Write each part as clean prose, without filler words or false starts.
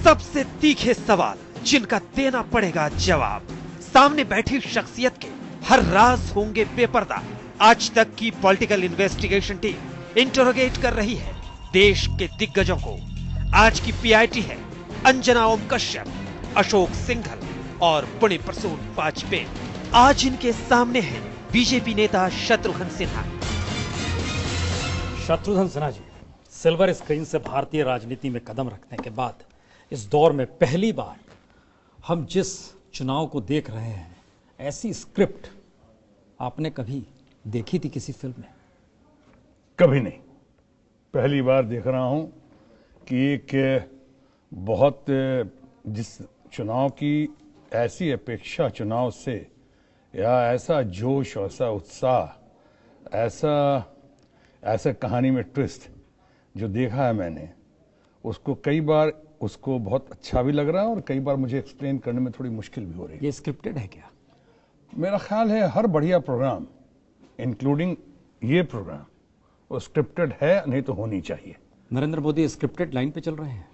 सबसे तीखे सवाल जिनका देना पड़ेगा जवाब। सामने बैठी शख्सियत के हर राज होंगे बेपर्दा। आज तक की पॉलिटिकल इन्वेस्टिगेशन टीम इंटरोगेट कर रही है देश के दिग्गजों को। आज की पीआईटी है अंजना ओम कश्यप, अशोक सिंघल और पुण्य प्रसून वाजपेयी। आज इनके सामने है बीजेपी नेता शत्रुघ्न सिन्हा। शत्रुघ्न सिन्हा जी, सिल्वर स्क्रीन से भारतीय राजनीति में कदम रखने के बाद इस दौर में पहली बार हम जिस चुनाव को देख रहे हैं, ऐसी स्क्रिप्ट आपने कभी देखी थी किसी फिल्म में? कभी नहीं, पहली बार देख रहा हूं कि एक बहुत जिस चुनाव की ऐसी अपेक्षा चुनाव से, या ऐसा जोश, ऐसा उत्साह, ऐसा कहानी में ट्विस्ट जो देखा है मैंने, उसको कई बार उसको बहुत अच्छा भी लग रहा है और कई बार मुझे एक्सप्लेन करने में थोड़ी मुश्किल भी हो रही है। ये स्क्रिप्टेड है क्या? मेरा ख्याल है हर बढ़िया प्रोग्राम, इंक्लूडिंग ये प्रोग्राम, वो स्क्रिप्टेड है, नहीं तो होनी चाहिए। नरेंद्र मोदी स्क्रिप्टेड लाइन पे चल रहे हैं?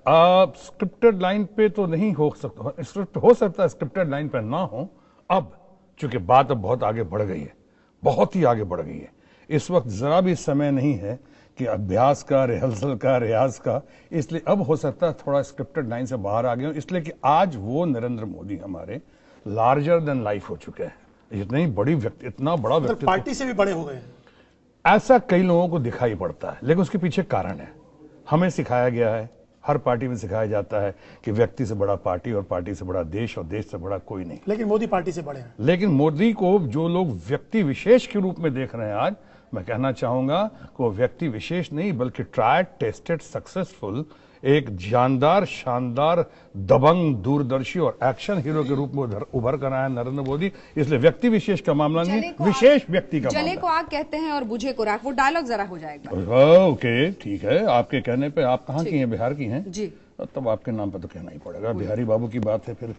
आप स्क्रिप्टेड लाइन पे तो नहीं हो सकता, हो सकता है स्क्रिप्टेड लाइन पे ना हो। अब चूंकि बात अब बहुत आगे बढ़ गई है, बहुत ही आगे बढ़ गई है, इस वक्त जरा भी समय नहीं है कि अभ्यास का, रिहर्सल का, रियाज का, इसलिए अब हो सकता है थोड़ा स्क्रिप्टेड लाइन से बाहर आ गए, इसलिए कि आज वो नरेंद्र मोदी हमारे लार्जर देन लाइफ हो चुके हैं। इतनी बड़ी व्यक्ति, इतना बड़ा व्यक्ति, पार्टी से भी बड़े हो गए हैं, ऐसा कई लोगों को दिखाई पड़ता है, लेकिन उसके पीछे कारण है। हमें सिखाया गया है, हर पार्टी में सिखाया जाता है कि व्यक्ति से बड़ा पार्टी और पार्टी से बड़ा देश और देश से बड़ा कोई नहीं। लेकिन मोदी पार्टी से बड़े हैं। लेकिन मोदी को जो लोग व्यक्ति विशेष के रूप में देख रहे हैं आज, मैं कहना चाहूंगा कि वो व्यक्ति विशेष नहीं बल्कि ट्राइड, टेस्टेड, सक्सेसफुल, एक जानदार, शानदार, दबंग, दूरदर्शी और एक्शन हीरो के रूप में उभर कर आया है नरेंद्र मोदी। इसलिए व्यक्ति विशेष का मामला नहीं, विशेष व्यक्ति का मामला। जले को आग कहते हैं और बुझे को राख, वो डायलॉग जरा हो जाएगा। ओके, ठीक है, आपके कहने पे। आप कहाँ की हैं? बिहार की हैं जी। तब आपके नाम पर तो कहना ही पड़ेगा। बिहारी बाबू की बात है। फिर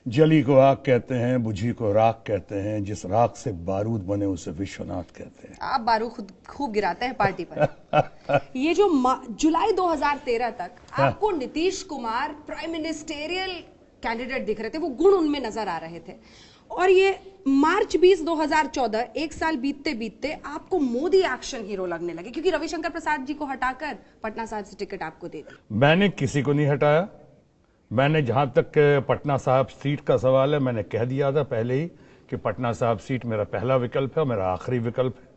जली को आग कहते हैं, बुझी को राख कहते हैं, जिस राख से बारूद बने उसे विश्वनाथ कहते हैं। आप बारूद खूब गिराते हैं पार्टी पर। ये जो जुलाई 2013 तक आपको Nitish Kumar prime ministerial candidate दिख रहे थे, वो गुण उनमें नजर आ रहे थे, और ये मार्च 20, 2014, एक साल बीतते बीतते आपको मोदी एक्शन हीरो लगने लगे, क्योंकि रविशंकर प्रसाद जी को हटाकर पटना साहिब से टिकट आपको दे दी। मैंने किसी को नहीं हटाया। मैंने, जहां तक पटना साहिब सीट का सवाल है, मैंने कह दिया था पहले ही कि पटना साहिब सीट मेरा पहला विकल्प है और मेरा आखिरी विकल्प है।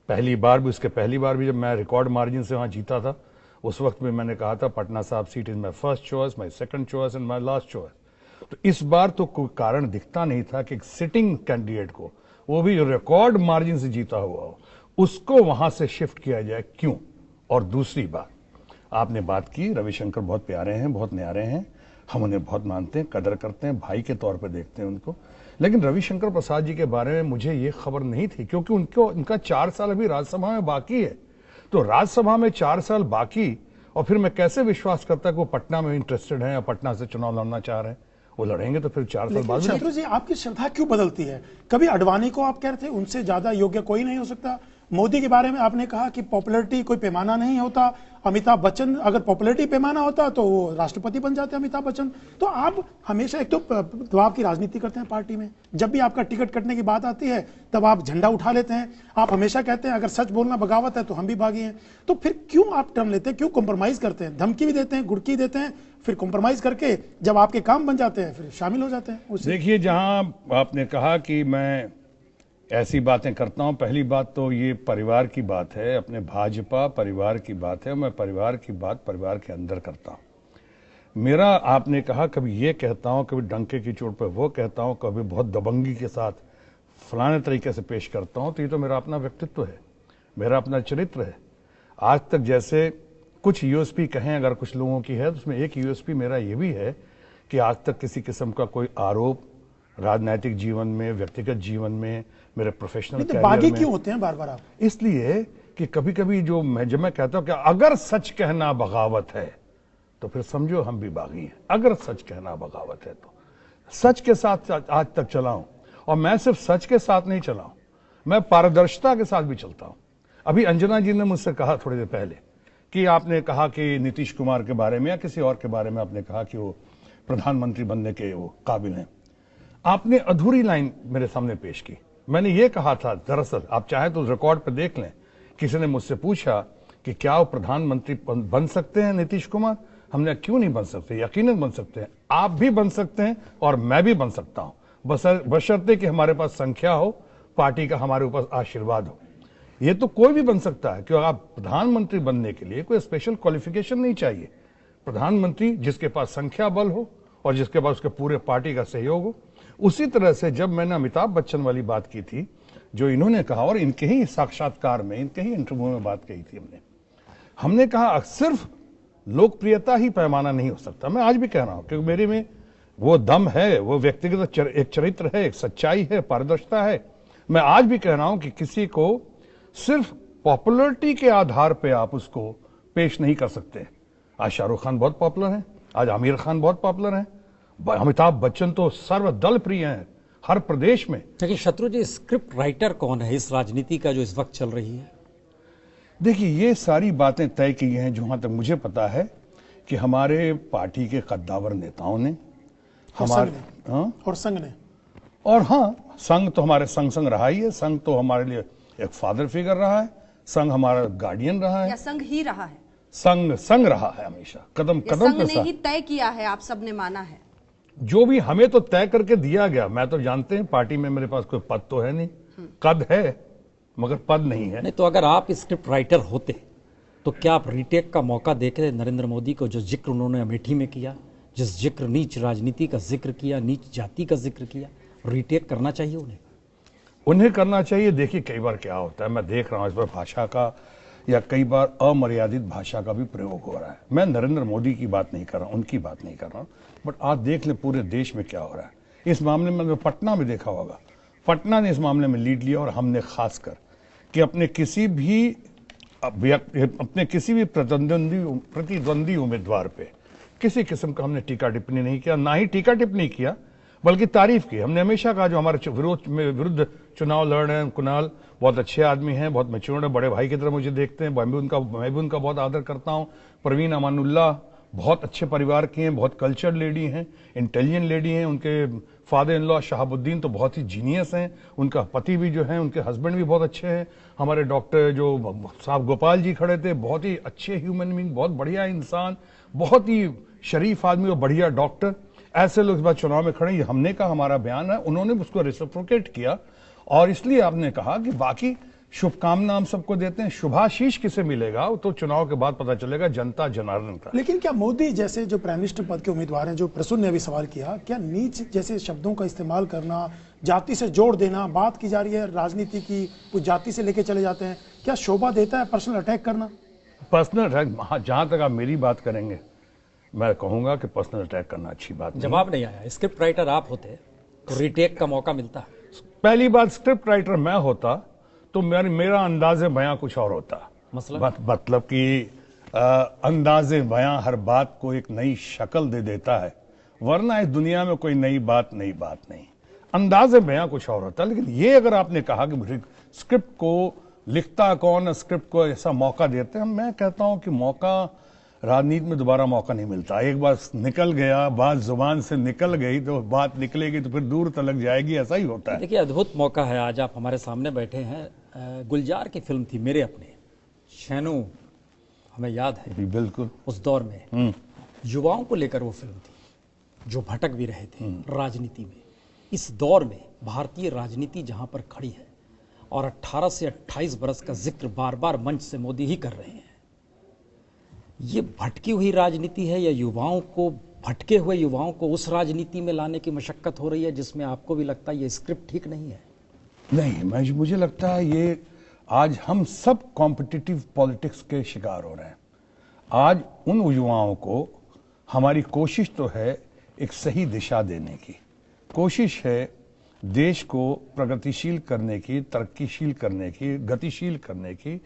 पहली बार भी जब मैं रिकॉर्ड मार्जिन से वहां जीता था, उस वक्त में मैंने कहा था Patna Sahib seat is my first choice, my second choice and my last choice. तो इस बार तो कोई कारण दिखता नहीं था कि एक सिटिंग कैंडिडेट को, वो भी रिकॉर्ड मार्जिन से जीता हुआ हो, उसको वहां से शिफ्ट किया जाए, क्यों? और दूसरी बात, आपने बात की, रविशंकर बहुत प्यारे हैं, बहुत न्यारे हैं, हम उन्हें बहुत मानते हैं, कदर करते हैं, भाई के तौर पे देखते हैं उनको। लेकिन रविशंकर प्रसाद जी के बारे में मुझे ये खबर नहीं थी, क्योंकि उनका 4 साल अभी राज्यसभा में बाकी है। तो राज्यसभा में 4 साल बाकी, और फिर मैं कैसे विश्वास करता कि वो पटना में इंटरेस्टेड हैं या पटना से चुनाव लड़ना चाह रहे हैं? वो लड़ेंगे तो फिर 4 साल बाद। शत्रु जी, आपकी श्रद्धा क्यों बदलती है? कभी अडवाणी को आप कह रहे थे उनसे ज्यादा योग्य कोई नहीं हो सकता। मोदी के बारे में आपने कहा कि पॉपुलैरिटी कोई पैमाना नहीं होता। अमिताभ बच्चन, अगर पॉपुलैरिटी पैमाना होता तो वो राष्ट्रपति बन जाते अमिताभ बच्चन। तो आप हमेशा एक तो दबाव की राजनीति करते हैं पार्टी में, जब भी आपका टिकट कटने की बात आती है तब आप झंडा उठा लेते हैं। आप हमेशा कहते हैं अगर सच बोलना बगावत है तो हम भी बागी हैं। तो फिर क्यों आप टर्न लेते हैं, क्यों कॉम्प्रोमाइज करते हैं? धमकी भी देते हैं, गुड़की देते हैं, फिर कॉम्प्रोमाइज करके जब आपके काम बन जाते हैं फिर शामिल हो जाते हैं। देखिए, जहां आपने कहा कि मैं ऐसी बातें करता हूं, पहली बात तो ये परिवार की बात है, अपने भाजपा परिवार की बात है। मैं परिवार की बात परिवार के अंदर करता हूं। मेरा, आपने कहा, कभी ये कहता हूं, कभी डंके की चोट पर वो कहता हूं, कभी बहुत दबंगी के साथ फलाने तरीके से पेश करता हूं। तो ये तो मेरा अपना व्यक्तित्व है, मेरा अपना चरित्र है। आज तक जैसे कुछ यूएसपी कहें अगर कुछ लोगों की है, तो उसमें एक यूएसपी मेरा ये भी है कि आज तक किसी किस्म का कोई आरोप राजनीतिक जीवन में, व्यक्तिगत जीवन में, मेरे प्रोफेशनल कैरियर में। बागी क्यों होते हैं बार बार आप? इसलिए कि कभी कभी जब मैं कहता हूं कि अगर सच कहना बगावत है तो फिर समझो हम भी बागी हैं। अगर सच कहना बगावत है तो सच के साथ आज तक चला हूं, और मैं सिर्फ सच के साथ नहीं चला हूं, मैं पारदर्शिता के साथ भी चलता हूं। अभी अंजना जी ने मुझसे कहा थोड़ी देर पहले कि आपने कहा कि नीतीश कुमार के बारे में या किसी और के बारे में आपने कहा कि वो प्रधानमंत्री बनने के वो काबिल हैं। आपने अधूरी लाइन मेरे सामने पेश की। मैंने ये कहा था, दरअसल आप चाहें तो रिकॉर्ड पर देख लें, किसी ने मुझसे पूछा कि क्या वो प्रधानमंत्री बन सकते हैं नीतीश कुमार। हमने क्यों नहीं बन सकते, यकीनन बन सकते हैं, आप भी बन सकते हैं और मैं भी बन सकता हूं, बशर्ते कि हमारे पास संख्या हो, पार्टी का हमारे ऊपर आशीर्वाद हो। ये तो कोई भी बन सकता है, क्योंकि आप प्रधानमंत्री बनने के लिए कोई स्पेशल क्वालिफिकेशन नहीं चाहिए। प्रधानमंत्री जिसके पास संख्या बल हो और जिसके पास उसके पूरे पार्टी का सहयोग हो। उसी तरह से जब मैंने अमिताभ बच्चन वाली बात की थी, जो इन्होंने कहा और इनके ही साक्षात्कार में, इनके ही इंटरव्यू में बात कही थी, हमने कहा सिर्फ लोकप्रियता ही पैमाना नहीं हो सकता। मैं आज भी कह रहा हूं, क्योंकि मेरे में वो दम है, वो व्यक्तिगत एक चरित्र है, एक सच्चाई है, पारदर्शिता है। मैं आज भी कह रहा हूं कि किसी को सिर्फ पॉपुलरिटी के आधार पे आप उसको पेश नहीं कर सकते। आज शाहरुख खान बहुत पॉपुलर है, आज आमिर खान बहुत पॉपुलर है, अमिताभ बच्चन तो सर्वदल प्रिय हैं हर प्रदेश में। लेकिन शत्रु जी, स्क्रिप्ट राइटर कौन है इस राजनीति का जो इस वक्त चल रही है? देखिए, ये सारी बातें तय की हैं, जहां तक मुझे पता है, कि हमारे पार्टी के कद्दावर नेताओं ने, हमारे और संघ ने, और हाँ, संघ तो हमारे संग रहा ही है। संघ तो हमारे लिए एक फादर फिगर रहा है, संघ हमारा गार्डियन रहा है, या संघ ही रहा है, संघ रहा है हमेशा, कदम कदम संघ पे ने साथ। ही तय किया है, आप सबने माना है। जो भी हमें तो तय करके दिया गया। मैं तो जानते हैं पार्टी में मेरे पास कोई पद तो है नहीं, कद है मगर पद नहीं है। नहीं तो अगर आप स्क्रिप्ट राइटर होते तो क्या आप रीटेक का मौका देके नरेंद्र मोदी को, जो जिक्र उन्होंने अमेठी में किया, जिस जिक्र नीच राजनीति का जिक्र किया, नीच जाति का जिक्र किया, रीटेक करना चाहिए उन्हें करना चाहिए। देखिए, कई बार क्या होता है, मैं देख रहा हूं इस पर भाषा का या कई बार अमर्यादित भाषा का भी प्रयोग हो रहा है। मैं नरेंद्र मोदी की बात नहीं कर रहा हूं, उनकी बात नहीं कर रहा हूं, बट आज देख ले पूरे देश में क्या हो रहा है। इस मामले में पटना में देखा होगा, पटना ने इस मामले में लीड लिया और हमने खासकर कि अपने किसी भी प्रतिद्वंदी उम्मीदवार पे किसी किस्म का हमने टीका टिप्पणी नहीं किया, ना ही टीका टिप्पणी किया, बल्कि तारीफ की। हमने हमेशा कहा जो हमारे विरुद्ध चुनाव लड़ रहे हैं, कुणाल बहुत अच्छे आदमी हैं, बहुत मैच्योर है, बड़े भाई की तरह मुझे देखते हैं, मैं भी उनका बहुत आदर करता हूं। परवीन अमानुल्लाह बहुत अच्छे परिवार की हैं, बहुत कल्चर्ड लेडी हैं, इंटेलिजेंट लेडी हैं। उनके फादर इन लॉ शहाबुद्दीन तो बहुत ही जीनियस हैं, उनका पति भी जो है, उनके हस्बैंड भी बहुत अच्छे हैं। हमारे डॉक्टर जो साहब गोपाल जी खड़े थे, बहुत ही अच्छे ह्यूमन बीइंग, बहुत बढ़िया इंसान, बहुत ही शरीफ आदमी और बढ़िया डॉक्टर। ऐसे लोग इस बार चुनाव में खड़े, हमने कहा हमारा बयान है, उन्होंने उसको रेसिप्रोकेट किया। और इसलिए आपने कहा कि बाकी शुभकामना हम सबको देते हैं, शुभाशीष किसे मिलेगा तो चुनाव के बाद पता चलेगा, जनता जनार्दन का। लेकिन क्या मोदी जैसे जो प्राइम मिनिस्टर पद के उम्मीदवार हैं, जो प्रसून ने अभी सवाल किया, क्या नीच जैसे शब्दों का इस्तेमाल करना, जाति से जोड़ देना, बात की जा रही है राजनीति की, कुछ जाति से लेके चले जाते हैं, क्या शोभा देता है पर्सनल अटैक करना? पर्सनल अटैक, जहां तक आप मेरी बात करेंगे, मैं कहूंगा कि पर्सनल अटैक करना अच्छी बात नहीं। जवाब नहीं आया। स्क्रिप्ट राइटर आप होते तो रीटेक का मौका मिलता? पहली बात, स्क्रिप्ट राइटर मैं होता तो मेरा अंदाज़े बयां कुछ और होता। मतलब कि अंदाज़े बयां हर बात को एक नई शक्ल दे देता है, वरना इस दुनिया में कोई नई बात नहीं। अंदाज़े बयां कुछ और होता। लेकिन ये अगर आपने कहा कि स्क्रिप्ट को लिखता कौन, स्क्रिप्ट को ऐसा मौका देते हैं, मैं कहता हूं कि मौका राजनीति में दोबारा मौका नहीं मिलता। एक बार निकल गया, बात जुबान से निकल गई तो बात निकलेगी तो फिर दूर तलक जाएगी, ऐसा ही होता है। देखिए, अद्भुत मौका है, आज आप हमारे सामने बैठे हैं। गुलजार की फिल्म थी मेरे अपने, शैनू, हमें याद है बिल्कुल उस दौर में युवाओं को लेकर वो फिल्म थी, जो भटक भी रहे थे राजनीति में। इस दौर में भारतीय राजनीति जहां पर खड़ी है और 18 से 28 बरस का जिक्र बार बार मंच से मोदी ही कर रहे हैं, ये भटकी हुई राजनीति है या युवाओं को, भटके हुए युवाओं को उस राजनीति में लाने की मशक्कत हो रही है जिसमें आपको भी लगता है ये स्क्रिप्ट ठीक नहीं है? नहीं, मुझे लगता है ये आज हम सब कॉम्पिटिटिव पॉलिटिक्स के शिकार हो रहे हैं। आज उन युवाओं को हमारी कोशिश तो है एक सही दिशा देने की, कोशिश है देश को प्रगतिशील करने की, तरक्कीशील करने की, गतिशील करने की।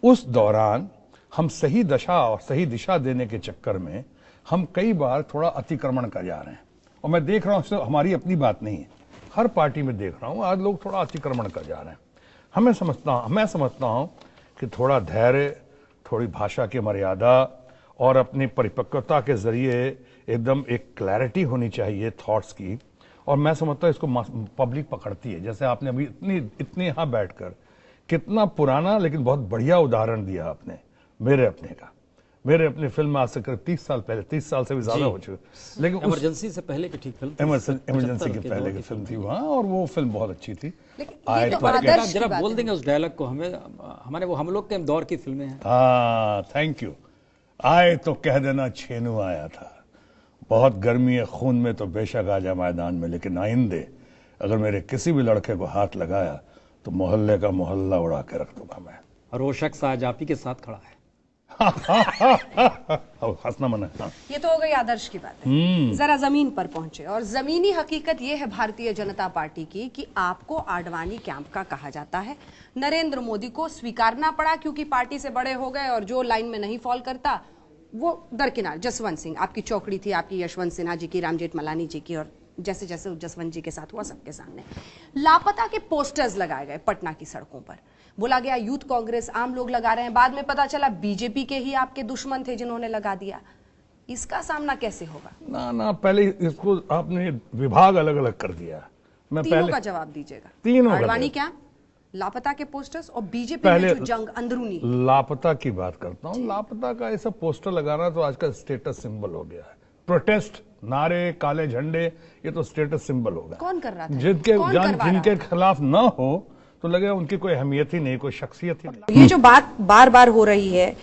उस दौरान हम सही दशा और सही दिशा देने के चक्कर में हम कई बार थोड़ा अतिक्रमण कर जा रहे हैं। और मैं देख रहा हूं, हमारी अपनी बात नहीं है, हर पार्टी में देख रहा हूं आज लोग थोड़ा अतिक्रमण कर जा रहे हैं। मैं समझता हूं कि थोड़ा धैर्य, थोड़ी भाषा की मर्यादा और अपनी परिपक्वता के जरिए एकदम एक क्लैरिटी होनी चाहिए थॉट्स की। और मैं समझता हूँ इसको पब्लिक पकड़ती है। जैसे आपने अभी इतनी यहाँ बैठकर कितना पुराना लेकिन बहुत बढ़िया उदाहरण दिया आपने मेरे अपने फिल्म आज से करीब 30 साल पहले, 30 साल से भी ज्यादा हो चुके, लेकिन इमरजेंसी से पहले की ठीक फिल्म, इमरजेंसी के पहले की फिल्म थी वहाँ, और वो फिल्म बहुत अच्छी थी। जरा बोल देंगे उस डायलॉग को, हमारे वो हम लोग के दौर की फिल्में हैं। हाँ, थैंक यू। आए तो कह देना छेनू आया था, बहुत गर्मी है खून में तो बेशक आ जा मैदान में, लेकिन आइंदे अगर मेरे किसी भी लड़के को हाथ लगाया तो मोहल्ले का मोहल्ला उड़ा के रख दूंगा मैं। और वो शख्स आज आप ही के साथ खड़ा है। हंसना मना। हाँ। ये तो हो गई आदर्श की बात है। जरा जमीन पर पहुंचे, और जमीनी हकीकत ये है भारतीय जनता पार्टी की कि आपको आडवाणी कैंप का कहा जाता है। नरेंद्र मोदी को स्वीकारना पड़ा क्योंकि पार्टी से बड़े हो गए, और जो लाइन में नहीं फॉल करता वो दरकिनार। जसवंत सिंह आपकी चौकड़ी थी, आपकी यशवंत सिन्हा जी की, रामजेठ मलानी जी की, और जैसे जैसे जसवंत जी के साथ हुआ सबके सामने लापता के पोस्टर्स लगाए गए पटना की सड़कों पर। बोला गया यूथ कांग्रेस, आम लोग लगा रहे हैं। बाद में पता चला बीजेपी के ही आपके दुश्मन थे जिन्होंने लगा दिया। इसका सामना कैसे होगा? ना पहले इसको आपने विभाग अलग अलग कर दिया। मैं तीनों पहले का जवाब दीजिएगा। तीनों आडवाणी क्या, लापता के पोस्टर्स, और बीजेपी में जो जंग अंदरूनी। लापता की बात करता हूँ। लापता का ऐसा पोस्टर लगाना तो आज का स्टेटस सिंबल हो गया है। प्रोटेस्ट, नारे, काले झंडे, ये तो स्टेटस सिंबल होगा। कौन कर रहा था? जिनके खिलाफ ना हो तो लगे उनकी कोई अहमियत ही नहीं, कोई शख्सियत ही नहीं। ये जो बात बार बार हो रही है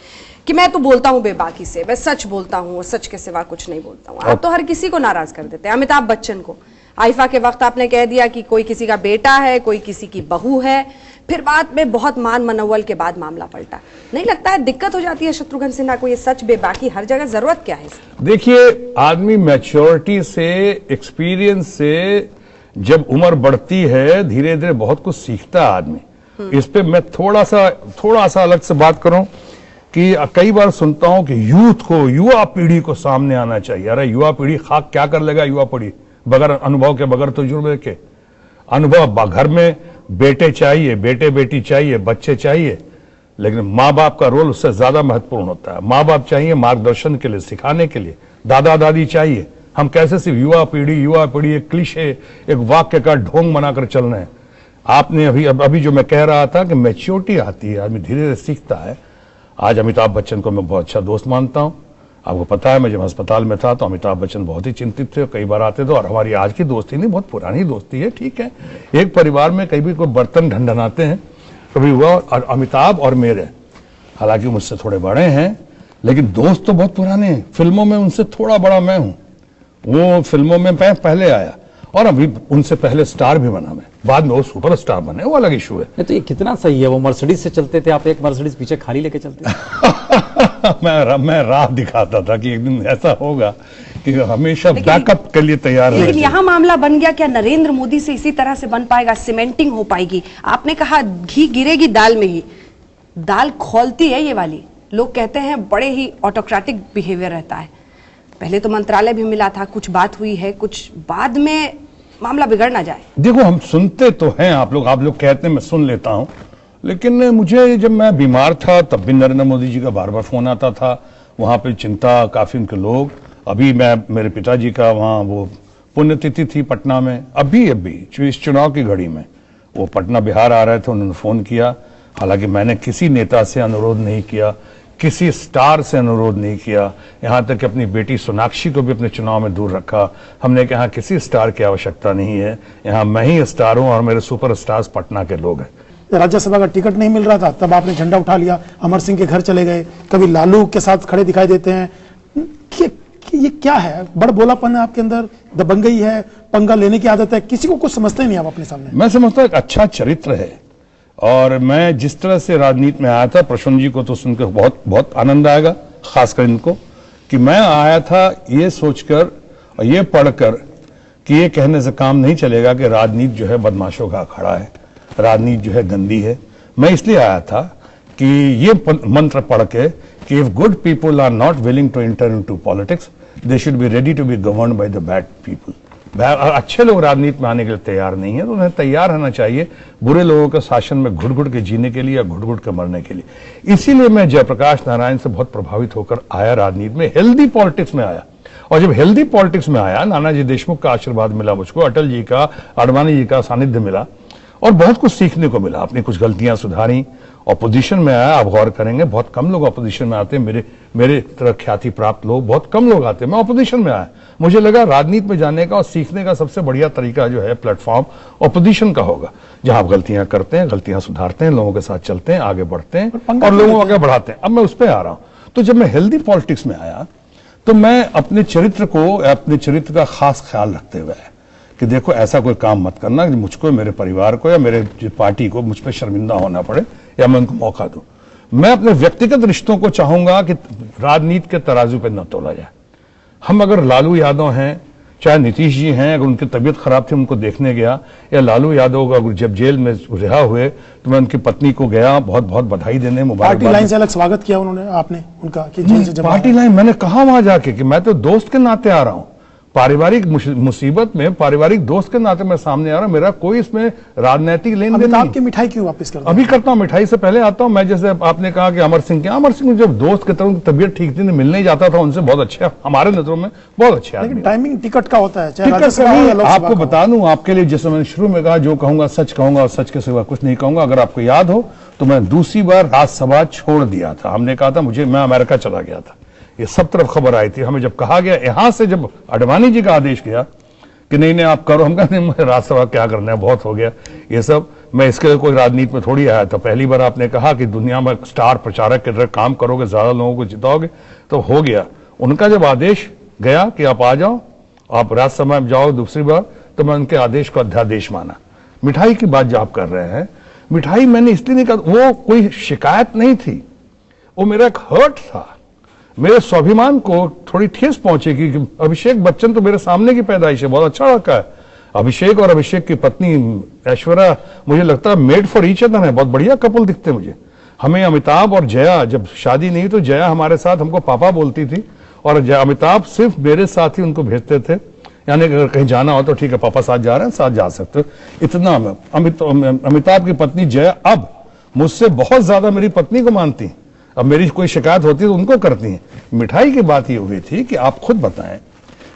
कि मैं तो बोलता हूँ बेबाकी से, मैं सच बोलता हूँ और सच के सिवा कुछ नहीं बोलता हूँ। आप तो हर किसी को नाराज कर देते हैं। अमिताभ बच्चन को आइफा के वक्त आपने कह दिया कि कोई किसी का बेटा है, कोई किसी की बहू है। फिर बाद में बहुत मान मनोवल के बाद मामला पलटा। नहीं लगता है दिक्कत हो जाती है शत्रुघ्न सिन्हा को? ये सच बेबाकी हर जगह, जरूरत क्या है? देखिए, आदमी मैच्योरिटी से, एक्सपीरियंस से जब उम्र बढ़ती है धीरे धीरे बहुत कुछ सीखता है आदमी। इस पे मैं थोड़ा सा अलग से बात करूं कि कई बार सुनता हूं कि यूथ को, युवा पीढ़ी को सामने आना चाहिए। अरे युवा पीढ़ी खाक क्या कर लेगा? युवा पीढ़ी बगैर अनुभव के, बगैर तजुर्बे के। अनुभव, घर में बेटे चाहिए, बेटे बेटी चाहिए, बच्चे चाहिए, लेकिन माँ बाप का रोल उससे ज्यादा महत्वपूर्ण होता है। माँ बाप चाहिए मार्गदर्शन के लिए, सिखाने के लिए, दादा दादी चाहिए। हम कैसे सिर्फ युवा पीढ़ी एक क्लीशे, एक वाक्य का ढोंग बनाकर चल रहे हैं। आपने अभी जो मैं कह रहा था कि मैच्योरिटी आती है, आदमी धीरे धीरे सीखता है। आज अमिताभ बच्चन को मैं बहुत अच्छा दोस्त मानता हूं। आपको पता है, मैं जब अस्पताल में था तो अमिताभ बच्चन बहुत ही चिंतित थे, कई बार आते थे। और हमारी आज की दोस्ती नहीं, बहुत पुरानी दोस्ती है। ठीक है, एक परिवार में कई भी कोई बर्तन ढंढनाते हैं, कभी हुआ। और अमिताभ और मेरे, हालांकि मुझसे थोड़े बड़े हैं, लेकिन दोस्त तो बहुत पुराने हैं। फिल्मों में उनसे थोड़ा बड़ा मैं हूं। वो फिल्मों में मैं पहले आया, और अभी उनसे पहले स्टार भी बना मैं, बाद में वो सुपर स्टार बने, वो अलग इशू है। तो ये कितना सही है? वो मर्सिडीज से चलते थे, आप एक मर्सिडीज पीछे खाली लेके चलते मैं राह दिखाता था कि एक दिन ऐसा होगा कि हमेशा बैकअप के लिए तैयार है। लेकिन यहाँ मामला बन गया, क्या नरेंद्र मोदी से इसी तरह से बन पाएगा? सीमेंटिंग हो पाएगी? आपने कहा घी गिरेगी दाल में ही, दाल खौलती है ये वाली। लोग कहते हैं बड़े ही ऑटोक्रेटिक बिहेवियर रहता है। पहले तो मंत्रालय भी मिला था, कुछ बात हुई है, कुछ बाद में मामला बिगड़ ना जाए। देखो, हम सुनते तो हैं, आप लोग कहते हैं, मैं सुन लेता हूं, लेकिन मुझे जब मैं बीमार था तब भी नरेंद्र मोदी जी का बार बार फोन आता था। वहां पे चिंता काफी उनके लोग। अभी मेरे पिताजी का वहां वो पुण्यतिथि थी पटना में, अभी इस चुनाव की घड़ी में वो पटना बिहार आ रहे थे, उन्होंने फोन किया। हालांकि मैंने किसी नेता से अनुरोध नहीं किया, किसी स्टार से अनुरोध नहीं किया, यहां तक कि अपनी बेटी सोनाक्षी को भी अपने चुनाव में दूर रखा। हमने कहा किसी स्टार की आवश्यकता नहीं है, यहां मैं ही स्टार हूं और मेरे सुपर स्टार्स पटना के लोग हैं। राज्यसभा का टिकट नहीं मिल रहा था, तब आपने झंडा उठा लिया, अमर सिंह के घर चले गए, कभी लालू के साथ खड़े दिखाई देते हैं। ये क्या है? बड़ बोलापन है आपके अंदर, दबंगई है, पंगा लेने की आदत है, किसी को कुछ समझते ही नहीं आप अपने सामने। मैं समझता हूं एक अच्छा चरित्र है, और मैं जिस तरह से राजनीति में आया था, प्रसून जी को तो सुनकर बहुत बहुत आनंद आएगा, खासकर इनको, कि मैं आया था ये सोचकर और ये पढ़कर कि ये कहने से काम नहीं चलेगा कि राजनीति जो है बदमाशों का अखाड़ा है, राजनीति जो है गंदी है। मैं इसलिए आया था कि ये मंत्र पढ़ के कि if good people are not willing to enter into politics, they should be ready to be governed by the bad people. अच्छे लोग राजनीति में आने के लिए तैयार नहीं है, तो उन्हें तैयार रहना चाहिए बुरे लोगों के शासन में घुट घुट के जीने के लिए या घुट घुट के मरने के लिए। इसीलिए मैं जयप्रकाश नारायण से बहुत प्रभावित होकर आया, राजनीति में हेल्दी पॉलिटिक्स में आया। और जब हेल्दी पॉलिटिक्स में आया, नानाजी देशमुख का आशीर्वाद मिला मुझको, अटल जी का, आडवाणी जी का सानिध्य मिला और बहुत कुछ सीखने को मिला। अपनी कुछ गलतियां सुधारी, ऑपोजिशन में आया। आप गौर करेंगे बहुत कम लोग ऑपोजिशन में आते हैं, मेरे तरह ख्याति प्राप्त लोग बहुत कम लोग आते हैं। मैं ऑपोजिशन में आया, मुझे लगा राजनीति में जाने का और सीखने का सबसे बढ़िया तरीका जो है प्लेटफॉर्म ऑपोजिशन का होगा, जहां आप गलतियां करते हैं, गलतियां सुधारते हैं, लोगों के साथ चलते हैं, आगे बढ़ते हैं और लोगों को आगे बढ़ाते हैं। अब मैं उस पर आ रहा हूं। तो जब मैं हेल्दी पॉलिटिक्स में आया तो मैं अपने चरित्र का खास ख्याल रखते हुए कि देखो ऐसा कोई काम मत करना कि मुझको, मेरे परिवार को या मेरे पार्टी को मुझ पर शर्मिंदा होना पड़े या मैं उनको मौका दूं। मैं अपने व्यक्तिगत रिश्तों को चाहूंगा कि राजनीति के तराजू पर न तोला जाए। हम अगर लालू यादव हैं, चाहे नीतीश जी हैं, अगर उनकी तबीयत खराब थी उनको देखने गया, या लालू यादव अगर जब जेल में रिहा हुए तो मैं उनकी पत्नी को गया बहुत बहुत बधाई देने, मुबारकबाद। पार्टी लाइन से अलग स्वागत किया उन्होंने, आपने उनका कि जेल से जब पार्टी लाइन मैंने कहा वहां जाके कि मैं तो दोस्त के नाते आ रहा हूं, पारिवारिक मुसीबत में पारिवारिक दोस्त के नाते मैं सामने आ रहा हूं, मेरा कोई इसमें राजनीतिक लेन देन नहीं। आपकी मिठाई क्यों वापस करते अभी करता हूं, मिठाई से पहले आता हूं मैं। जैसे आपने कहा कि अमर सिंह जब दोस्त की तरह उनकी तबीयत ठीक थी, मिलने जाता था उनसे, बहुत अच्छे, हमारे नजरों में बहुत अच्छे आदमी। टाइमिंग टिकट का होता है, आपको बता दूं, आपके लिए जैसे मैंने शुरू में कहा, जो कहूंगा सच कहूंगा और सच के सिवा कुछ नहीं कहूंगा। अगर आपको याद हो तो मैं दूसरी बार राज्यसभा छोड़ दिया था। हमने कहा था मैं अमेरिका चला गया था, ये सब तरफ खबर आई थी। हमें जब कहा गया यहां से, जब आडवाणी जी का आदेश गया कि नहीं आप करो, हम कहा नहीं, राज्यसभा क्या करना है, बहुत हो गया ये सब। मैं इसके लिए कोई राजनीति में थोड़ी आया था। पहली बार आपने कहा कि दुनिया में स्टार प्रचारक की तरह काम करोगे, ज्यादा लोगों को जिताओगे, तो हो गया। उनका जब आदेश गया कि आप आ जाओ, आप राज्यसभा में जाओ दूसरी बार, तो मैं उनके आदेश को अध्यादेश माना। मिठाई की बात जो आप कर रहे हैं, मिठाई मैंने इसलिए नहीं कहा, वो कोई शिकायत नहीं थी, वो मेरा एक हर्ट था। मेरे स्वाभिमान को थोड़ी ठेस पहुंचेगी कि अभिषेक बच्चन तो मेरे सामने की पैदाइश है, बहुत अच्छा लड़का है। अभिषेक और अभिषेक की पत्नी ऐश्वर्या, मुझे लगता है मेड फॉर ईच अदर है, बहुत बढ़िया कपल दिखते मुझे। हमें अमिताभ और जया, जब शादी नहीं तो जया हमारे साथ हमको पापा बोलती थी, और अमिताभ सिर्फ मेरे साथ ही उनको भेजते थे, यानी अगर कहीं जाना हो तो ठीक है पापा साथ जा रहे हैं, साथ जा सकते हो, इतना। अमिताभ की पत्नी जया अब मुझसे बहुत ज्यादा मेरी पत्नी को मानती, अब मेरी कोई शिकायत होती है तो उनको करती हैं। मिठाई की बात ये हुई थी कि आप खुद बताएं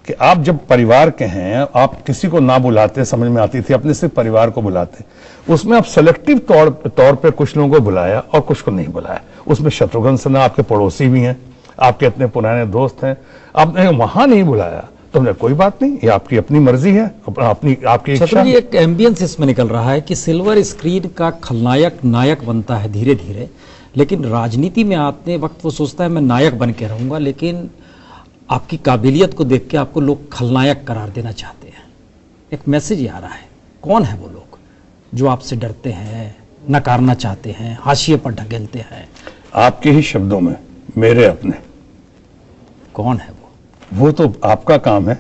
कि आप जब परिवार के हैं, आप किसी को ना बुलाते, समझ में आती थी, अपने सिर्फ परिवार को बुलाते, उसमें आप सेलेक्टिव तौर पे कुछ लोगों को बुलाया और कुछ को नहीं बुलाया। उसमें शत्रुघ्न सिन्हा आपके पड़ोसी भी हैं, आपके इतने पुराने दोस्त हैं, आपने वहां नहीं बुलाया तो हमने कोई बात नहीं, ये आपकी अपनी मर्जी है, आपकी इच्छा। एक एम्बियंस इसमें निकल रहा है कि सिल्वर स्क्रीन का खलनायक नायक बनता है धीरे धीरे, लेकिन राजनीति में आते वक्त वो सोचता है मैं नायक बन के रहूंगा, लेकिन आपकी काबिलियत को देख के आपको लोग खलनायक करार देना चाहते हैं। एक मैसेज आ रहा है, कौन है वो लोग जो आपसे डरते हैं, नकारना चाहते हैं, हाशिए पर ढकेलते हैं? आपके ही शब्दों में, मेरे अपने। कौन है वो तो आपका काम है।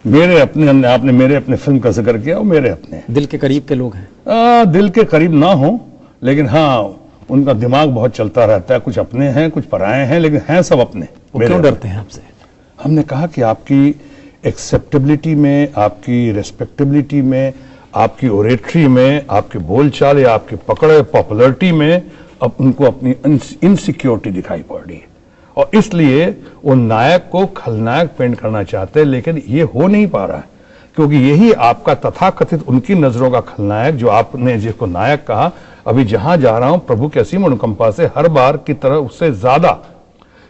मेरे अपने, आपने मेरे अपने फिल्म का जिक्र किया, वो मेरे अपने दिल के करीब के लोग हैं। दिल के करीब ना हो, लेकिन हाँ उनका दिमाग बहुत चलता रहता है, कुछ अपने हैं कुछ पराए हैं, लेकिन हैं सब अपने। क्यों डरते हैं आपसे? हमने कहा कि आपकी एक्सेप्टेबिलिटी में, आपकी रेस्पेक्टेबिलिटी में, आपकी ओरेटरी में, आपके बोलचाल या आपकी पकड़ पॉपुलरिटी में अब उनको अपनी इनसिक्योरिटी दिखाई पड़ रही है, और इसलिए वो नायक को खलनायक पेंट करना चाहते हैं, लेकिन ये हो नहीं पा रहा है, क्योंकि यही आपका तथाकथित उनकी नजरों का खलनायक, जो आपने जिसको नायक कहा, अभी जहां जा रहा हूं प्रभु की असीम अनुकंपा से हर बार की तरह उससे ज्यादा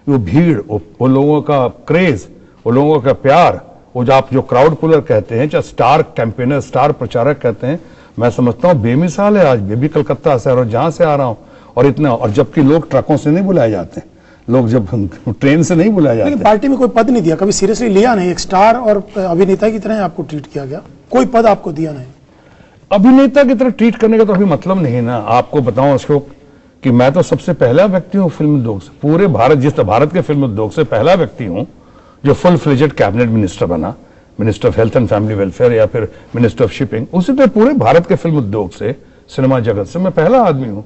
वो भीड़, वो लोगों का क्रेज, वो लोगों का प्यार, वो जो आप जो क्राउड पुलर कहते हैं, चाहे स्टार कैंपेनर, स्टार प्रचारक कहते हैं, मैं समझता हूं बेमिसाल है। आज भी कलकत्ता से और जहां से आ रहा हूं, और इतना, और जबकि लोग ट्रकों से नहीं बुलाए जाते, लोग जब ट्रेन से नहीं बुलाए जाते। लेकिन पार्टी में कोई पद नहीं दिया, कभी सीरियसली लिया नहीं, एक स्टार और अभिनेता की तरह आपको ट्रीट किया गया, कोई पद आपको दिया नहीं। अभिनेता की तरह ट्रीट करने का तो अभी मतलब नहीं ना। आपको बताऊं अशोक कि मैं तो सबसे पहला व्यक्ति हूं फिल्म उद्योग से, पूरे भारत के फिल्म उद्योग से पहला व्यक्ति हूं जो फुल फ्लेजेड कैबिनेट मिनिस्टर बना, minister of health and family welfare या फिर मिनिस्टर ऑफ शिपिंग। उसी तरह पूरे भारत के फिल्म उद्योग से, सिनेमा जगत से मैं पहला आदमी हूं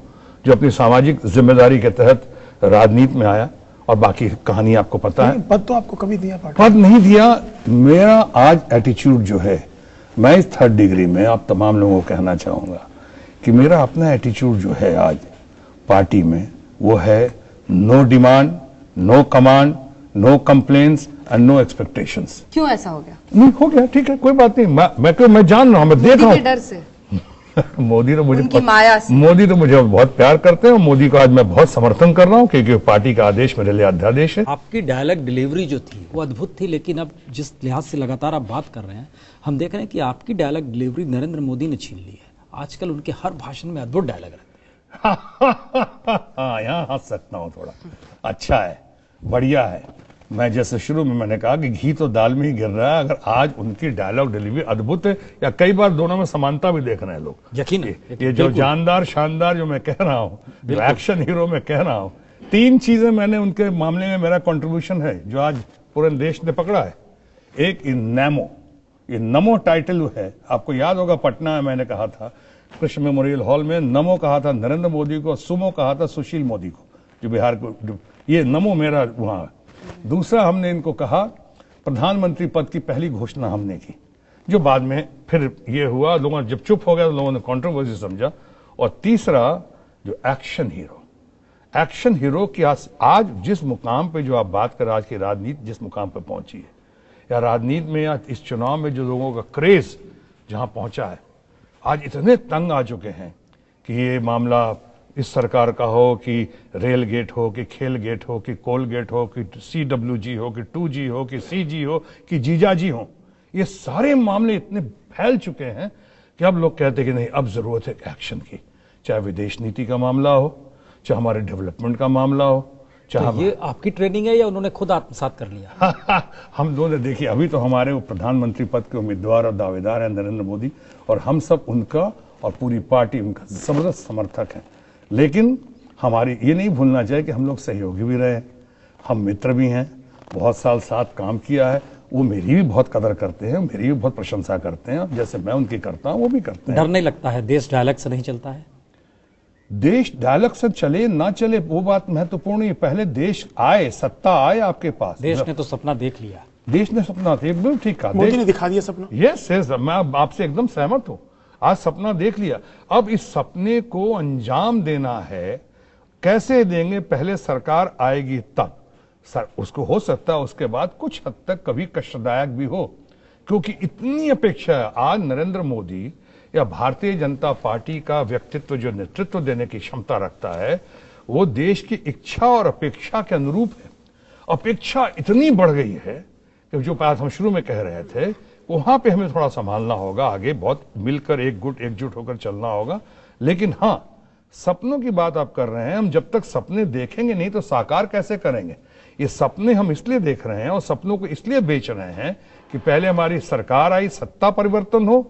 जो अपनी सामाजिक जिम्मेदारी के तहत राजनीति में आया, और बाकी कहानी आपको पता है। पद तो आपको कभी दिया? पद नहीं दिया। मेरा आज एटीट्यूड जो है मैं इस थर्ड डिग्री में आप तमाम लोगों को कहना चाहूंगा कि मेरा अपना एटीट्यूड जो है आज पार्टी में वो है no demand, no command, no complaints and no expectations. क्यों ऐसा हो गया? नहीं हो गया, ठीक है, कोई बात नहीं। मैं जान रहा हूं, मैं देख रहा हूं। डर से मोदी तो मुझे उनकी माया से। मोदी तो मुझे बहुत प्यार करते हैं और मोदी का आज मैं बहुत समर्थन कर रहा हूं क्योंकि पार्टी का आदेश मेरे लिए अध्यादेश है। आपकी डायलॉग डिलीवरी जो थी वो अद्भुत थी, लेकिन अब जिस लिहाज से लगातार आप बात कर रहे हैं, हम देख रहे हैं कि आपकी डायलॉग डिलीवरी नरेंद्र मोदी ने छीन ली है। आजकल उनके हर भाषण में अद्भुत डायलॉग रहते हैं। हाँ, यहाँ हंस सकता हूँ थोड़ा। अच्छा है, बढ़िया है। मैं जैसे शुरू में मैंने कहा कि घी तो दाल में ही गिर रहा है। अगर आज उनकी डायलॉग डिलीवरी अद्भुत है, या कई बार दोनों में समानता भी देख रहे हैं लोग। यकीन ये जो जानदार शानदार जो मैं कह रहा हूँ, जो एक्शन हीरो में कह रहा हूँ, 3 चीजें मैंने उनके मामले में मेरा कंट्रीब्यूशन है जो आज पूरे देश ने पकड़ा है। एक नमो, ये नमो टाइटल है, आपको याद होगा पटना में मैंने कहा था कृष्ण मेमोरियल हॉल में, नमो कहा था नरेंद्र मोदी को, सुमो कहा था सुशील मोदी को, जो बिहार को। ये नमो मेरा वहां। दूसरा हमने इनको कहा प्रधानमंत्री पद की पहली घोषणा हमने की, जो बाद में फिर ये हुआ, लोगों ने जब चुप हो गया तो लोगों ने कंट्रोवर्सी समझा। और तीसरा जो एक्शन हीरो की आज जिस मुकाम पे जो आप बात कर, आज की राजनीति जिस मुकाम पे पहुंची है, या राजनीति में या इस चुनाव में जो लोगों का क्रेज जहां पहुंचा है, आज इतने तंग आ चुके हैं कि ये मामला इस सरकार का हो कि रेल गेट हो कि खेल गेट हो कि कोल गेट हो कि CWG हो कि 2G हो कि CG हो कि जीजाजी हो, ये सारे मामले इतने फैल चुके हैं कि अब लोग कहते हैं कि नहीं, अब जरूरत है एक्शन की। चाहे विदेश नीति का मामला हो, चाहे हमारे डेवलपमेंट का मामला हो, चाहे तो ये आपकी ट्रेनिंग है या उन्होंने खुद आत्मसात कर लिया? हम दोनों देखिए, अभी तो हमारे वो प्रधानमंत्री पद के उम्मीदवार और दावेदार हैं नरेंद्र मोदी, और हम सब उनका और पूरी पार्टी उनका जबरदस्त समर्थक हैं। लेकिन हमारी ये नहीं भूलना चाहिए कि हम लोग सहयोगी भी रहे, हम मित्र भी हैं, बहुत साल साथ काम किया है। वो मेरी भी बहुत कदर करते हैं, मेरी भी बहुत प्रशंसा करते हैं, जैसे मैं उनकी करता हूं वो भी करते हैं। डर नहीं लगता है देश डायलॉग से नहीं चलता है? देश डायलॉग से चले ना चले वो बात महत्वपूर्ण है, पहले देश आए, सत्ता आए आपके पास। देश ने तो सपना देख लिया। देश ने सपना था, एकदम ठीक कहा, मोदी ने दिखा दिया सपना। यस, मैं आपसे एकदम सहमत हूं। आज सपना देख लिया, अब इस सपने को अंजाम देना है। कैसे देंगे? पहले सरकार आएगी तब उसको हो सकता है उसके बाद कुछ हद तक कभी कष्टदायक भी हो, क्योंकि इतनी अपेक्षा है। आज नरेंद्र मोदी या भारतीय जनता पार्टी का व्यक्तित्व जो नेतृत्व देने की क्षमता रखता है, वो देश की इच्छा और अपेक्षा के अनुरूप है। अपेक्षा इतनी बढ़ गई है कि जो बात हम शुरू में कह रहे थे, वहां पे हमें थोड़ा संभालना होगा, आगे बहुत मिलकर एकजुट होकर चलना होगा। लेकिन हाँ, सपनों की बात आप कर रहे हैं, हम जब तक सपने देखेंगे नहीं तो साकार कैसे करेंगे? ये सपने हम इसलिए देख रहे हैं और सपनों को इसलिए बेच रहे हैं कि पहले हमारी सरकार आई, सत्ता परिवर्तन हो,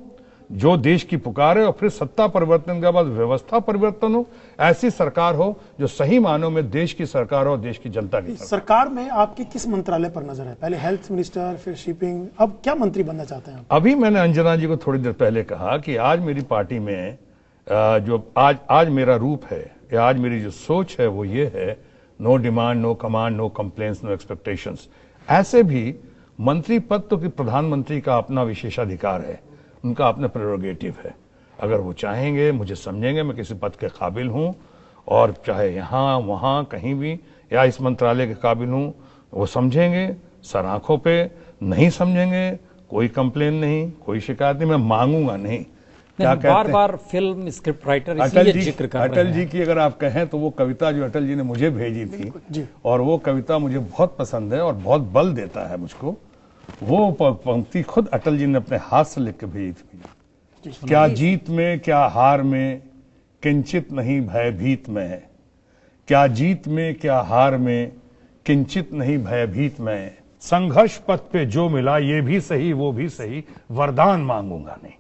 जो देश की पुकार है, और फिर सत्ता परिवर्तन के बाद व्यवस्था परिवर्तन हो। ऐसी सरकार हो जो सही मानों में देश की सरकार हो, देश की जनता की सरकार में आपके किस मंत्रालय पर नजर है? पहले हेल्थ मिनिस्टर, फिर शिपिंग, अब क्या मंत्री बनना चाहते हैं? अभी मैंने अंजना जी को थोड़ी देर पहले कहा कि आज मेरी पार्टी में जो आज मेरा रूप है, या आज मेरी जो सोच है, वो ये है, no demand, no command, no complaints, no expectations. ऐसे भी मंत्री पद तो कि प्रधानमंत्री का अपना विशेषाधिकार है, उनका अपना प्रेरोगेटिव है। अगर वो चाहेंगे, मुझे समझेंगे मैं किसी पद के काबिल हूं, और चाहे यहाँ वहां कहीं भी, या इस मंत्रालय के काबिल हूं, वो समझेंगे सर आंखों पे, नहीं समझेंगे कोई कंप्लेन नहीं, कोई शिकायत नहीं, मैं मांगूंगा नहीं। क्या कहते हैं, बार बार स्क्रिप्ट राइटर अटल जी की अगर आप कहें तो वो कविता जो अटल जी ने मुझे भेजी थी, और वो कविता मुझे बहुत पसंद है और बहुत बल देता है मुझको। वो पंक्ति खुद अटल जी ने अपने हाथ से लिख के भेजी थी, क्या जीत में क्या हार में किंचित नहीं भयभीत में, क्या जीत में क्या हार में किंचित नहीं भयभीत में, संघर्ष पथ पे जो मिला ये भी सही वो भी सही, वरदान मांगूंगा नहीं,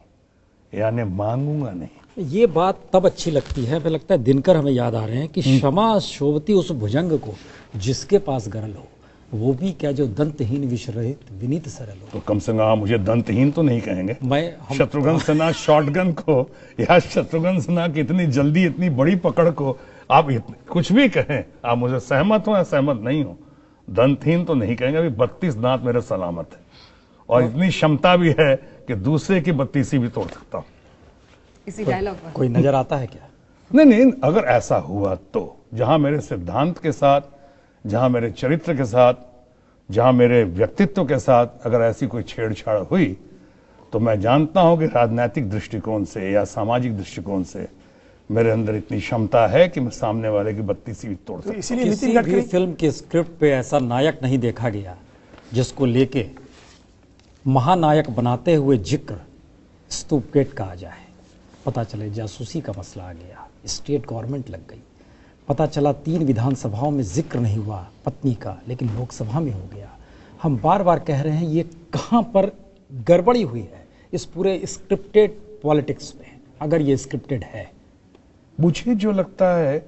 यानी मांगूंगा नहीं। ये बात तब अच्छी लगती है, हमें लगता है दिनकर हमें याद आ रहे हैं कि क्षमा शोभती उस भुजंग को जिसके पास गरल हो, वो भी क्या जो दंतहीन विषरहित विनीत सरल हो। तो कम से कम मुझे दंतहीन तो नहीं कहेंगे। शत्रुघ्न सिन्हा शॉटगन को या शत्रुघ्न सिन्हा की इतनी जल्दी इतनी बड़ी पकड़ को आप कुछ भी कहें, आप मुझे सहमत हो या सहमत नहीं हो, दंतहीन तो नहीं कहेंगे। अभी 32 दांत मेरे सलामत है और इतनी क्षमता भी है कि दूसरे की बत्तीसी भी तोड़ सकता हूं। इसी डायलॉग पर कोई नजर आता है क्या? नहीं, अगर ऐसा हुआ तो जहां मेरे सिद्धांत के साथ, जहां मेरे चरित्र के साथ, जहां मेरे व्यक्तित्व के साथ अगर ऐसी कोई छेड़छाड़ हुई तो मैं जानता हूं कि राजनीतिक दृष्टिकोण से या सामाजिक दृष्टिकोण से मेरे अंदर इतनी क्षमता है कि मैं सामने वाले की बत्तीसी भी तोड़ सकता हूं। इसीलिए किसी नितिन भी गडकरी फिल्म के स्क्रिप्ट पे ऐसा नायक नहीं देखा गया जिसको लेके महानायक बनाते हुए जिक्र स्तूपगेट का आ जाए। पता चले जासूसी का मसला आ गया, स्टेट गवर्नमेंट लग गई। पता चला 3 विधानसभाओं में जिक्र नहीं हुआ पत्नी का, लेकिन लोकसभा में हो गया। हम बार बार कह रहे हैं ये कहां पर गड़बड़ी हुई है इस पूरे स्क्रिप्टेड पॉलिटिक्स में, अगर ये स्क्रिप्टेड है। मुझे जो लगता है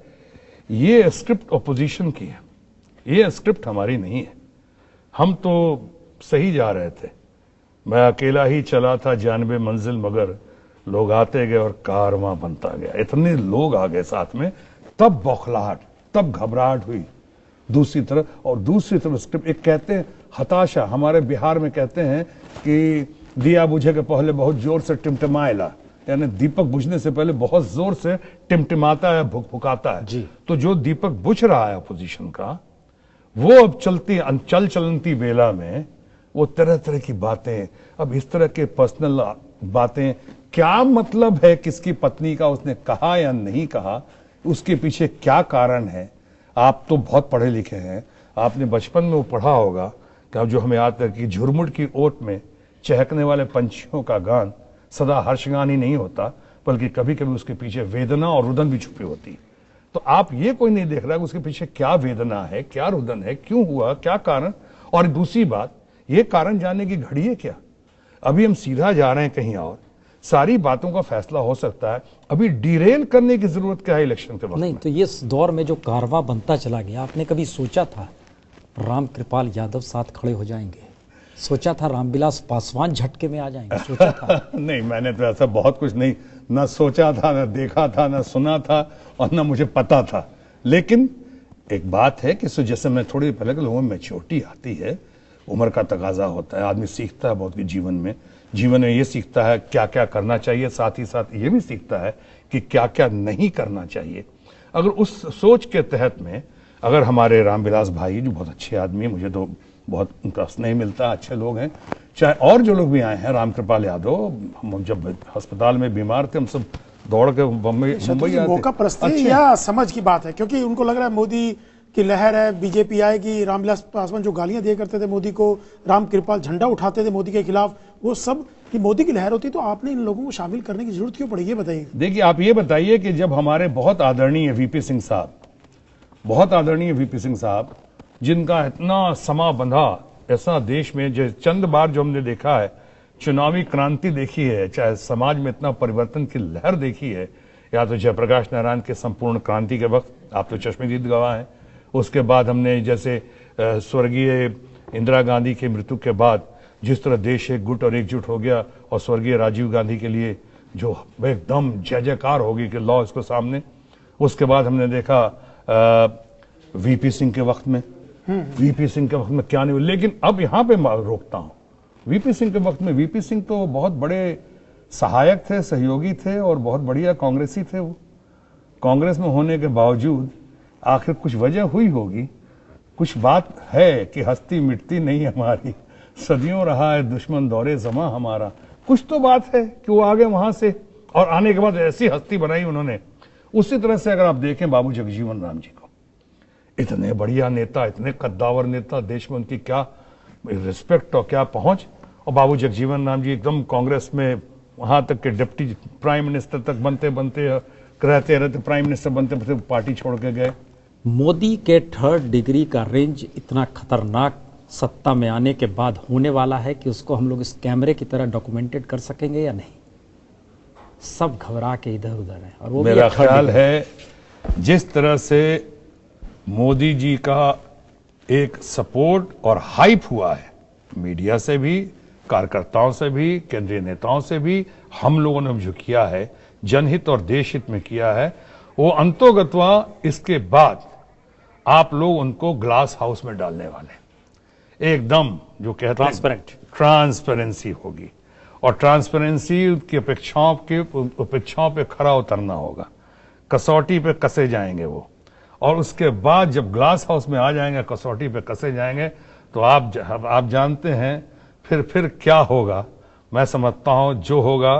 ये स्क्रिप्ट ऑपोजिशन की है, ये स्क्रिप्ट हमारी नहीं है। हम तो सही जा रहे थे, मैं अकेला ही चला था जानबे मंजिल, मगर लोग आते गए और कारवां बनता गया। इतने लोग आ गए साथ में, तब बौखलाहट, तब घबराहट हुई दूसरी तरफ। और दूसरी तरफ स्क्रिप्ट एक कहते हैं हताशा, हमारे बिहार में कहते हैं कि दिया बुझे के पहले बहुत जोर से टिमटिमाएला, यानी दीपक बुझने से पहले बहुत जोर से टिमटिमाता है, भुकभुकाता है जी। तो जो दीपक बुझ रहा है अपोजिशन का, वो अब चल चलती बेला में वो तरह तरह की बातें, अब इस तरह के पर्सनल बातें, क्या मतलब है किसकी पत्नी का उसने कहा या नहीं कहा, उसके पीछे क्या कारण है। आप तो बहुत पढ़े लिखे हैं, आपने बचपन में वो पढ़ा होगा कि जो हमें याद है कि झुरमुट की ओट में चहकने वाले पंछियों का गान सदा हर्षगान ही नहीं होता, बल्कि कभी कभी उसके पीछे वेदना और रुदन भी छुपी होती। तो आप ये कोई नहीं देख रहा कि उसके पीछे क्या वेदना है, क्या रुदन है, क्यों हुआ, क्या कारण। और दूसरी बात, ये कारण जानने की घड़ी है क्या? अभी हम सीधा जा रहे हैं कहीं और, सारी बातों का फैसला हो सकता है। अभी डिरेल करने की जरूरत क्या है इलेक्शन के वक्त नहीं में? तो ये इस दौर में जो कारवां बनता चला गया, आपने कभी सोचा था रामकृपाल यादव साथ खड़े हो जाएंगे? सोचा था रामविलास पासवान झटके में आ जाएंगे? सोचा था? नहीं, मैंने तो ऐसा बहुत कुछ नहीं, ना सोचा था, ना देखा था, ना सुना था, और ना मुझे पता था। लेकिन एक बात है कि जैसे मैं थोड़ी पहले कि लोगों में मैच्योरिटी आती है, उम्र का तकाजा होता है, आदमी सीखता है बहुत कि जीवन में ये सीखता है क्या क्या करना चाहिए, साथ ही साथ ये भी सीखता है कि क्या क्या नहीं करना चाहिए। अगर उस सोच के तहत में अगर हमारे रामविलास भाई जो बहुत अच्छे आदमी है, मुझे तो बहुत उनका स्नेह मिलता है, अच्छे लोग हैं, चाहे और जो लोग भी आए हैं, रामकृपाल यादव, हम जब अस्पताल में बीमार थे हम सब दौड़ के मुंबई आए मौका थे। प्रस्ताव या समझ की बात है, क्योंकि उनको लग रहा है मोदी की लहर है, बीजेपी आएगी। रामविलास पासवान जो गालियां दिया करते थे मोदी को, रामकृपाल झंडा उठाते थे मोदी के खिलाफ, वो सब की मोदी की लहर होती, तो आपने इन लोगों को शामिल करने की जरूरत क्यों पड़ी, ये बताइए। देखिए, आप ये बताइए कि जब हमारे बहुत आदरणीय वीपी सिंह साहब, बहुत आदरणीय वीपी सिंह साहब, जिनका इतना समा बंधा ऐसा देश में, जो चंद बार जो हमने देखा है, चुनावी क्रांति देखी है, चाहे समाज में इतना परिवर्तन की लहर देखी है, या तो जयप्रकाश नारायण के संपूर्ण क्रांति के वक्त, आप तो चश्मदीद गवाह हैं, उसके बाद हमने जैसे स्वर्गीय इंदिरा गांधी की मृत्यु के बाद जिस तरह देश एक गुट और एकजुट हो गया, और स्वर्गीय राजीव गांधी के लिए जो एकदम जय जयकार हो गई कि लॉ इसको सामने। उसके बाद हमने देखा वीपी सिंह के वक्त में, वीपी सिंह के वक्त में क्या नहीं हुआ। लेकिन अब यहां पे रोकता हूं, वीपी सिंह के वक्त में, वीपी सिंह तो बहुत बड़े सहायक थे, सहयोगी थे, और बहुत बढ़िया कांग्रेसी थे। वो कांग्रेस में होने के बावजूद आखिर कुछ वजह हुई होगी, कुछ बात है कि हस्ती मिटती नहीं हमारी, सदियों रहा है दुश्मन दौरे ज़मा हमारा। कुछ तो बात है कि वो आगे वहां से, और आने के बाद ऐसी हस्ती बनाई उन्होंने। उसी तरह से अगर आप देखें बाबू जगजीवन राम जी को, इतने बढ़िया नेता, इतने कद्दावर नेता, देश में उनकी क्या रिस्पेक्ट और क्या पहुंच। और बाबू जगजीवन राम जी एकदम कांग्रेस में वहां तक के डिप्टी प्राइम मिनिस्टर तक बनते बनते, रहते प्राइम मिनिस्टर बनते बनते पार्टी छोड़ के गए। मोदी के 3rd डिग्री का रेंज इतना खतरनाक सत्ता में आने के बाद होने वाला है कि उसको हम लोग इस कैमरे की तरह डॉक्यूमेंटेड कर सकेंगे या नहीं? सब घबरा के इधर उधर है। और वो मेरा ख्याल है जिस तरह से मोदी जी का एक सपोर्ट और हाइप हुआ है, मीडिया से भी, कार्यकर्ताओं से भी, केंद्रीय नेताओं से भी, हम लोगों ने जो किया है जनहित और देश हित में किया है, वो अंतोगत्वा इसके बाद आप लोग उनको ग्लास हाउस में डालने वाले। एकदम जो कहते हैं ट्रांसपेरेंट, ट्रांसपेरेंसी होगी। और ट्रांसपेरेंसी की अपेक्षाओं पे खरा उतरना होगा, कसौटी पे कसे जाएंगे वो। और उसके बाद जब ग्लास हाउस में आ जाएंगे, कसौटी पे कसे जाएंगे, तो आप जानते हैं फिर क्या होगा। मैं समझता हूं जो होगा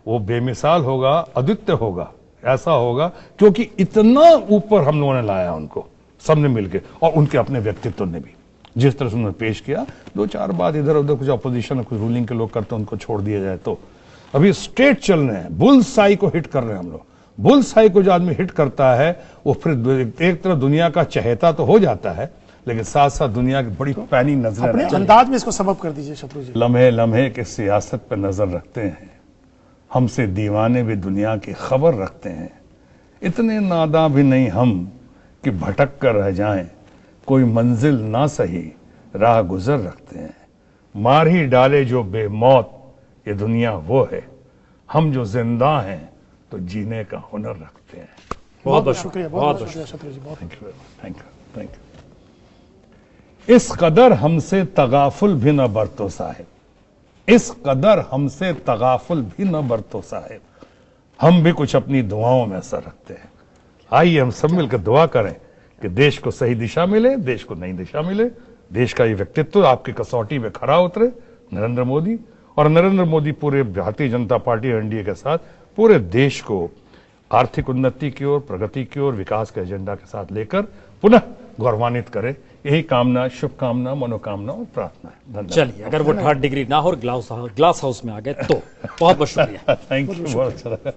वो बेमिसाल होगा, अद्वितीय होगा, ऐसा होगा क्योंकि इतना ऊपर हम लोगों ने लाया उनको, सबने मिलके, और उनके अपने व्यक्तित्व ने भी जिस तरह से उन्होंने पेश किया। दो चार बात इधर उधर कुछ अपोजिशन कुछ रूलिंग के लोग करते हैं, उनको छोड़ दिया जाए तो अभी स्ट्रेट चल रहे हैं, बुल्स आई को हिट कर रहे हैं हम लोग। बुल्स आई को जो आदमी हिट करता है वो फिर एक तरह दुनिया का चहेता तो हो जाता है, लेकिन साथ साथ दुनिया की बड़ी पैनी नजरें अपने अंदाज में इसको सबब कर दीजिए शत्रु जी। लम्हे लम्हे के सियासत पर नजर रखते हैं, हमसे दीवाने भी दुनिया की खबर रखते हैं। इतने नादां भी नहीं हम कि भटक कर रह जाएं, कोई मंजिल ना सही राह गुजर रखते हैं। मार ही डाले जो बेमौत ये दुनिया वो है, हम जो जिंदा हैं तो जीने का हुनर रखते हैं। बहुत बहुत शुक्रिया, बहुत बहुत शुक्रिया शत्रु जी, बहुत थैंक यू। इस कदर हमसे तगाफुल भी न बरतो साहिब, इस कदर हमसे तगाफुल भी न बरतो साहिब, हम भी कुछ अपनी दुआओं में असर रखते हैं। आइए हम सब मिलकर दुआ करें कि देश को सही दिशा मिले, देश को नई दिशा मिले, देश का ये व्यक्तित्व आपकी कसौटी में खरा उतरे, नरेंद्र मोदी। और नरेंद्र मोदी पूरे भारतीय जनता पार्टी और एनडीए के साथ पूरे देश को आर्थिक उन्नति की ओर, प्रगति की ओर, विकास के एजेंडा के साथ लेकर पुनः गौरवान्वित करे, यही कामना, शुभकामना, मनोकामना और प्रार्थना है। धन्यवाद। चलिए, अगर वो 3rd डिग्री ना हो और ग्लास हाउस में आ गए तो बहुत बहुत शुक्रिया। थैंक यू, बहुत अच्छा लगा।